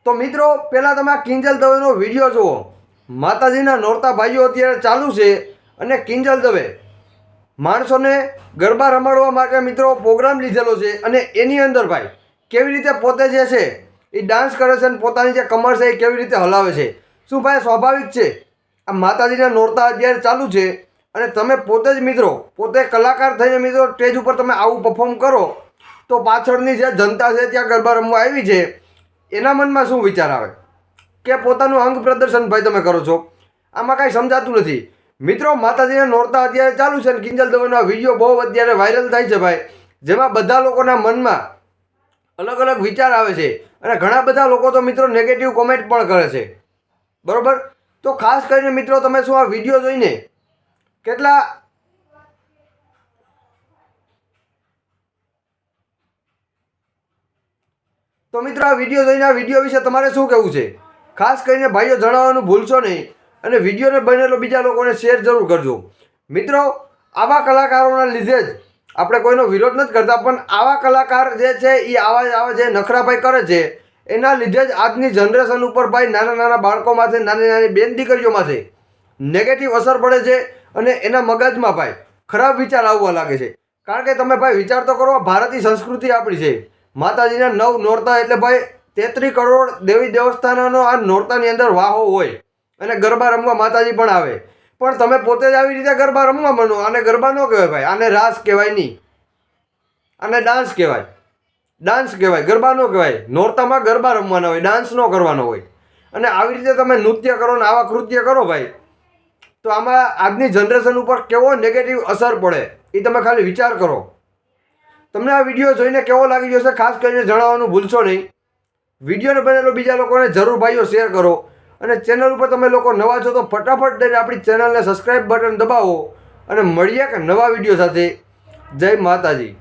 તો મિત્રો પહેલાં તમે આ કિંજલ દવેનો વિડીયો જુઓ. માતાજીના નોરતા ભાઈઓ અત્યારે ચાલુ છે અને કિંજલ દવે માણસોને ગરબા રમાડવા માટે મિત્રો પ્રોગ્રામ લીધેલો છે અને એની અંદર ભાઈ કેવી રીતે પોતે જે છે એ ડાન્સ કરે છે અને પોતાની જે કમર છે એ કેવી રીતે હલાવે છે. શું ભાઈ સ્વાભાવિક છે? આ માતાજીના નોરતા અત્યારે ચાલુ છે અને તમે પોતે જ મિત્રો પોતે કલાકાર થઈને મિત્રો સ્ટેજ ઉપર તમે આવું પરફોર્મ કરો તો પાછળની જે જનતા છે ત્યાં ગરબા રમવા આવી છે એના મનમાં શું વિચાર આવે કે પોતાનું અંગ પ્રદર્શન ભાઈ તમે કરો છો? આમાં કાંઈ સમજાતું નથી મિત્રો. માતાજીના નોરતા અત્યારે ચાલુ છે અને કિંજલ દવેનો વિડીયો બહુ અત્યારે વાયરલ થાય છે ભાઈ, જેમાં બધા લોકોના મનમાં અલગ અલગ વિચાર આવે છે અને ઘણા બધા લોકો તો મિત્રો નેગેટિવ કોમેન્ટ પણ કરે છે, બરાબર? તો ખાસ કરીને મિત્રો તમે શું આ વિડીયો જોઈને કેટલા તો મિત્રો આ વિડીયો જોઈને આ વિડીયો વિશે તમારે શું કહેવું છે? ખાસ કરીને ભાઈઓ જણાવવાનું ભૂલશો નહીં અને વિડીયોને બનેલો બીજા લોકોને શેર જરૂર કરજો. મિત્રો આવા કલાકારોના લીધે જ આપણે કોઈનો વિરોધ નથી કરતા, પણ આવા કલાકાર જે છે એ આવા જે નખરાભાઈ કરે છે એના લીધે જ આજની જનરેશન ઉપર ભાઈ નાના નાના બાળકોમાંથી નાની નાની બેન દીકરીઓમાંથી નેગેટિવ અસર પડે છે અને એના મગજમાં ભાઈ ખરાબ વિચાર આવવા લાગે છે. કારણ કે તમે ભાઈ વિચાર તો કરો, ભારતીય સંસ્કૃતિ આપણી છે, માતાજીના 9 નોરતા એટલે ભાઈ 33 કરોડ દેવી દેવસ્થાનોનો આ નોરતાની અંદર વાહો હોય અને ગરબા રમવા માતાજી પણ આવે, પણ તમે પોતે જ આવી રીતે ગરબા રમવા માંડો. આને ગરબા ન કહેવાય ભાઈ, આને રાસ કહેવાય નહીં, આને ડાન્સ કહેવાય. ડાન્સ કહેવાય, ગરબા ન કહેવાય. નોરતામાં ગરબા રમવાના હોય, ડાન્સ ન કરવાનો હોય. અને આવી રીતે તમે નૃત્ય કરો ને આવા કૃત્ય કરો ભાઈ, તો આમાં આજની જનરેશન ઉપર કેવો નેગેટિવ અસર પડે એ તમે ખાલી વિચાર કરો. તમને આ વિડીયો જોઈને કેવો લાગી જશે ખાસ કરીને જણાવવાનું ભૂલશો નહીં. વિડીયોને બનેલો બીજા લોકોને જરૂર ભાઈઓ શેર કરો અને ચેનલ ઉપર તમે લોકો નવા છો તો ફટાફટ જઈને આપણી ચેનલને સબસ્ક્રાઈબ બટન દબાવો અને મળીએ કે નવા વિડીયો સાથે. જય માતાજી.